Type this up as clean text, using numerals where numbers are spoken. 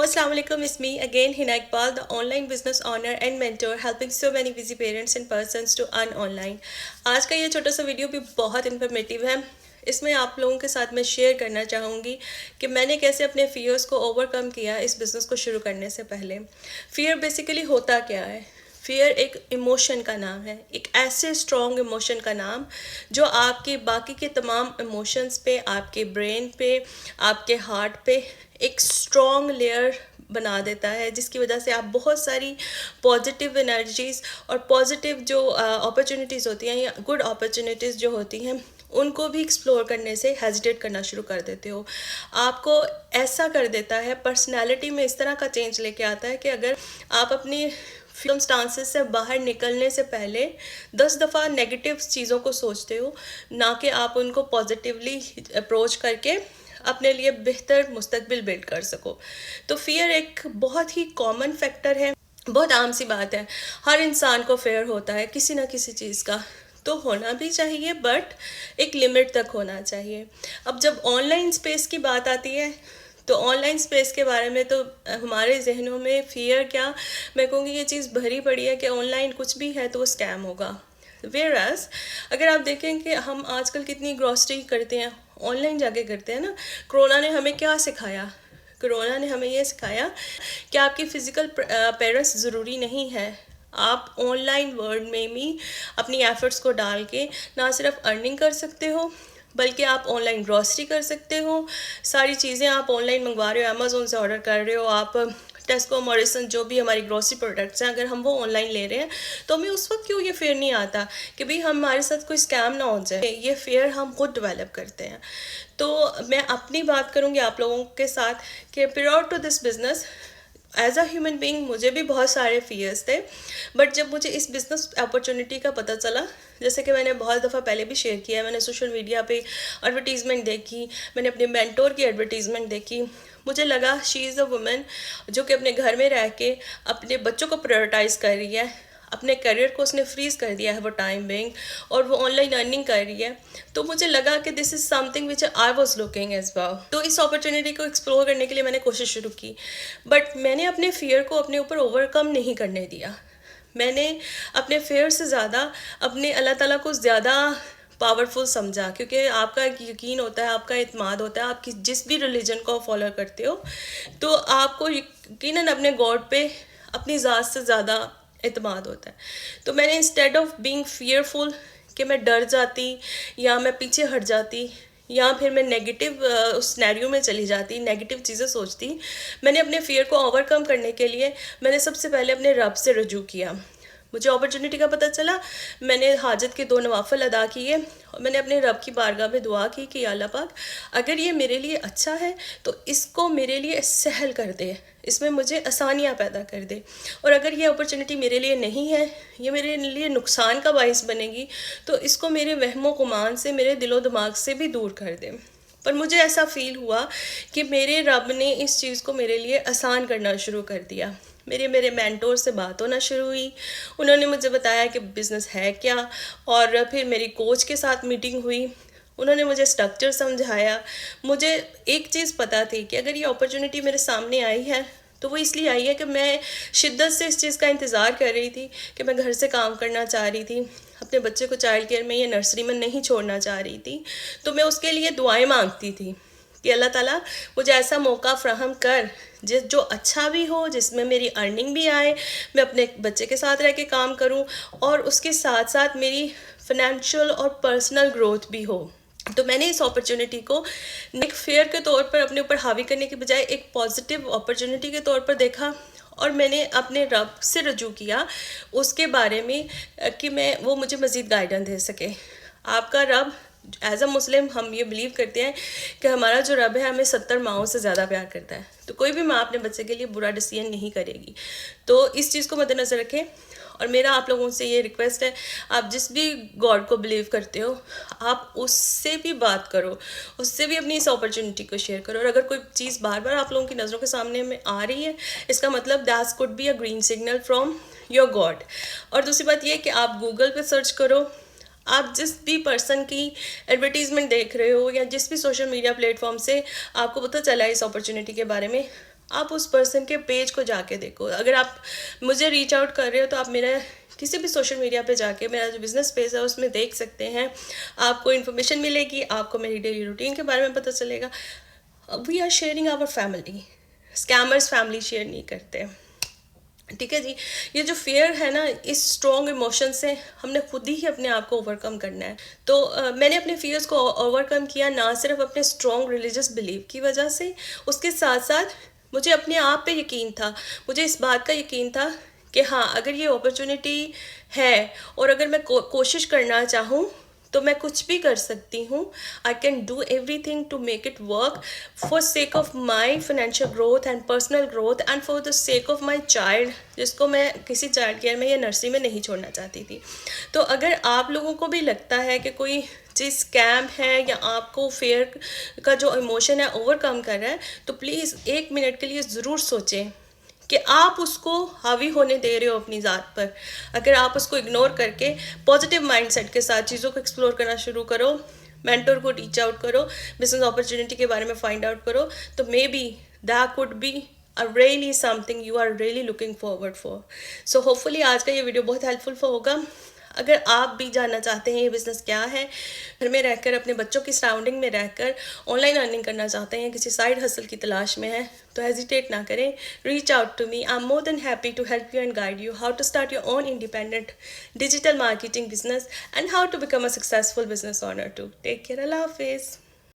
Assalamu alaikum. It's me again, Hina Iqbal, the online business owner and mentor, helping so many busy parents and persons to earn online. आज का ये छोटा सा video भी बहुत informative है. इसमें आप लोगों के साथ मैं शेयर करना चाहूँगी कि मैंने कैसे अपने फियर्स को ओवरकम किया इस बिज़नेस को शुरू करने से पहले. फियर बेसिकली होता क्या है? फियर एक इमोशन का नाम है, एक ऐसे स्ट्रॉन्ग इमोशन का नाम जो आपके बाकी के तमाम इमोशंस पे, आपके ब्रेन पे, आपके हार्ट पे एक स्ट्रॉन्ग लेयर बना देता है, जिसकी वजह से आप बहुत सारी पॉजिटिव एनर्जीज़ और पॉजिटिव जो अपॉर्चुनिटीज़ होती हैं या गुड अपॉर्चुनिटीज़ जो होती हैं उनको भी एक्सप्लोर करने से हेजिटेट करना शुरू कर देते हो. आपको ऐसा कर देता है, पर्सनैलिटी में इस तरह का चेंज लेके आता है कि अगर आप अपनी सर्कमस्टांसेस से बाहर निकलने से पहले 10 दफ़ा नेगेटिव चीज़ों को सोचते हो, ना कि आप उनको पॉजिटिवली अप्रोच करके अपने लिए बेहतर मुस्तकबिल बिल्ड कर सको. तो फियर एक बहुत ही कॉमन फैक्टर है, बहुत आम सी बात है. हर इंसान को फेयर होता है किसी ना किसी चीज़ का, तो होना भी चाहिए बट एक लिमिट तक होना चाहिए. अब जब ऑनलाइन स्पेस की बात आती है तो ऑनलाइन स्पेस के बारे में तो हमारे जहनों में फ़ियर क्या, मैं कहूँगी ये चीज़ भरी पड़ी है कि ऑनलाइन कुछ भी है तो वो स्कैम होगा. वेयरएज़ अगर आप देखें कि हम आजकल कितनी ग्रॉसरी करते हैं, ऑनलाइन जाके करते हैं ना. कोरोना ने हमें क्या सिखाया? कोरोना ने हमें ये सिखाया कि आपकी फ़िज़िकल पेरेंट्स ज़रूरी नहीं है. आप ऑनलाइन वर्ल्ड में भी अपनी एफ़र्ट्स को डाल के ना सिर्फ अर्निंग कर सकते हो बल्कि आप ऑनलाइन ग्रॉसरी कर सकते हो. सारी चीज़ें आप ऑनलाइन मंगवा रहे हो, अमेज़ोन से ऑर्डर कर रहे हो, आप टेस्को मॉरिसन जो भी हमारी ग्रॉसरी प्रोडक्ट्स हैं अगर हम वो ऑनलाइन ले रहे हैं तो हमें उस वक्त क्यों ये फेयर नहीं आता कि भाई हमारे साथ कोई स्कैम ना हो जाए. ये फेयर हम खुद डेवलप करते हैं. तो मैं अपनी बात करूँगी आप लोगों के साथ कि prior to this business as a human being मुझे भी बहुत सारे फियर्स थे, बट जब मुझे इस बिज़नेस अपॉर्चुनिटी का पता चला, जैसे कि मैंने बहुत दफ़ा पहले भी शेयर किया है, मैंने सोशल मीडिया पे एडवर्टीज़मेंट देखी, मैंने अपने मेंटोर की एडवर्टीज़मेंट देखी, मुझे लगा शी इज़ अ वुमन जो कि अपने घर में रह के अपने बच्चों को प्रायोरिटाइज़ कर रही है, अपने करियर को उसने फ्रीज़ कर दिया है वो टाइम बिंग, और वो ऑनलाइन अर्निंग कर रही है. तो मुझे लगा कि this is something which I was looking as well. तो इस अपॉर्चुनिटी को एक्सप्लोर करने के लिए मैंने कोशिश शुरू की, बट मैंने अपने फियर को अपने ऊपर ओवरकम नहीं करने दिया. मैंने अपने फेयर से ज़्यादा अपने अल्लाह ताला को ज़्यादा पावरफुल समझा, क्योंकि आपका एक यकीन होता है, आपका इत्माद होता है, आप जिस भी रिलीजन को फॉलो करते हो तो आपको यकीनन अपने गॉड पे अपनी ज़ात से ज़्यादा इत्माद होता है. तो मैंने इंस्टेड ऑफ बीइंग फियरफुल कि मैं डर जाती या मैं पीछे हट जाती या फिर मैं नेगेटिव उस सिनेरियो में चली जाती, नेगेटिव चीज़ें सोचती, मैंने अपने फियर को ओवरकम करने के लिए मैंने सबसे पहले अपने रब से रजू किया. मुझे अपॉर्चुनिटी का पता चला, मैंने हाजत के 2 नवाफिल अदा किए और मैंने अपने रब की बारगाह में दुआ की कि अल्लाह पाक अगर ये मेरे लिए अच्छा है तो इसको मेरे लिए सहल कर दे, इसमें मुझे आसानियाँ पैदा कर दे, और अगर ये अपॉर्चुनिटी मेरे लिए नहीं है, ये मेरे लिए नुकसान का बाइस बनेगी, तो इसको मेरे वहमो गुमान से, मेरे दिलो दिमाग से भी दूर कर दे. पर मुझे ऐसा फ़ील हुआ कि मेरे रब ने इस चीज़ को मेरे लिए आसान करना शुरू कर दिया. मेरे मेंटोर से बात होना शुरू हुई, उन्होंने मुझे बताया कि बिज़नेस है क्या, और फिर मेरी कोच के साथ मीटिंग हुई, उन्होंने मुझे स्ट्रक्चर समझाया. मुझे एक चीज़ पता थी कि अगर ये अपॉर्चुनिटी मेरे सामने आई है तो वो इसलिए आई है कि मैं शिद्दत से इस चीज़ का इंतज़ार कर रही थी कि मैं घर से काम करना चाह रही थी, अपने बच्चे को चाइल्ड केयर में या नर्सरी में नहीं छोड़ना चाह रही थी. तो मैं उसके लिए दुआएं मांगती थी कि अल्लाह ताला मुझे ऐसा मौका फ्राहम कर जो अच्छा भी हो, जिसमें मेरी अर्निंग भी आए, मैं अपने बच्चे के साथ रह के काम करूं, और उसके साथ साथ मेरी फाइनेंशियल और पर्सनल ग्रोथ भी हो. तो मैंने इस अपॉर्चुनिटी को एक फेयर के तौर पर अपने ऊपर हावी करने के बजाय एक पॉजिटिव अपॉर्चुनिटी के तौर पर देखा, और मैंने अपने रब से रजू किया उसके बारे में कि मैं वो मुझे मज़ीद गाइडेंस दे सके. आपका रब, एज अ मुस्लिम हम ये बिलीव करते हैं कि हमारा जो रब है हमें 70 माओं से ज़्यादा प्यार करता है, तो कोई भी माँ अपने बच्चे के लिए बुरा डिसीजन नहीं करेगी. तो इस चीज़ को मद्देनज़र रखें. और मेरा आप लोगों से ये रिक्वेस्ट है, आप जिस भी गॉड को बिलीव करते हो आप उससे भी बात करो, उससे भी अपनी इस अपॉर्चुनिटी को शेयर करो. और अगर कोई चीज़ बार बार आप लोगों की नज़रों के सामने में आ रही है, इसका मतलब that could be a green signal from your God. और दूसरी बात ये कि आप गूगल पे सर्च करो, आप जिस भी पर्सन की एडवर्टीज़मेंट देख रहे हो या जिस भी सोशल मीडिया प्लेटफॉर्म से आपको पता चला है इस अपॉर्चुनिटी के बारे में, آپ اس پرسن کے پیج کو جا کے دیکھو. اگر آپ مجھے ریچ آؤٹ کر رہے ہو تو آپ میرا کسی بھی سوشل میڈیا پہ جا کے میرا جو بزنس پیج ہے اس میں دیکھ سکتے ہیں. آپ کو انفارمیشن ملے گی, آپ کو میری ڈیلی روٹین کے بارے میں پتہ چلے گا. We are sharing our family. Scammers family share نہیں کرتے. ٹھیک ہے جی. یہ جو فیئر ہے نا, اس اسٹرانگ ایموشن سے ہم نے خود ہی اپنے آپ کو اوور کم کرنا ہے. تو میں نے اپنے فیئرس کو اوور کم کیا نہ صرف اپنے اسٹرانگ ریلیجس بلیو کی وجہ سے, اس کے ساتھ ساتھ مجھے اپنے آپ پہ یقین تھا. مجھے اس بات کا یقین تھا کہ ہاں اگر یہ اپرچونیٹی ہے اور اگر میں کوشش کرنا چاہوں تو میں کچھ بھی کر سکتی ہوں. I can do everything to make it work for sake of my financial growth and personal growth and for the sake of my child, جس کو میں کسی چائلڈ کیئر میں یا نرسری میں نہیں چھوڑنا چاہتی تھی. تو اگر آپ لوگوں کو بھی لگتا ہے کہ کوئی چیز اسکیم ہے یا آپ کو فیئر کا جو ایموشن ہے اوور کم کر رہا ہے, تو پلیز 1 منٹ کے لیے ضرور سوچیں کہ آپ اس کو حاوی ہونے دے رہے ہو اپنی ذات پر. اگر آپ اس کو اگنور کر کے پازیٹیو مائنڈ سیٹ کے ساتھ چیزوں کو ایکسپلور کرنا شروع کرو, مینٹور کو ریچ آؤٹ کرو, بزنس اپرچونیٹی کے بارے میں فائنڈ آؤٹ کرو, تو maybe that could be really something you are really looking forward for. So hopefully آج کا یہ ویڈیو بہت ہیلپ فل ہوگا. اگر آپ بھی جاننا چاہتے ہیں یہ بزنس کیا ہے, گھر میں رہ کر اپنے بچوں کی سراؤنڈنگ میں رہ کر آن لائن ارننگ کرنا چاہتے ہیں, کسی سائڈ ہسل کی تلاش میں ہیں, تو ہیزیٹیٹ نہ کریں, reach out to me. I am more than happy to help you and guide you how to start your own independent digital marketing business and how to become a successful business owner too. Take care. Allah حافظ.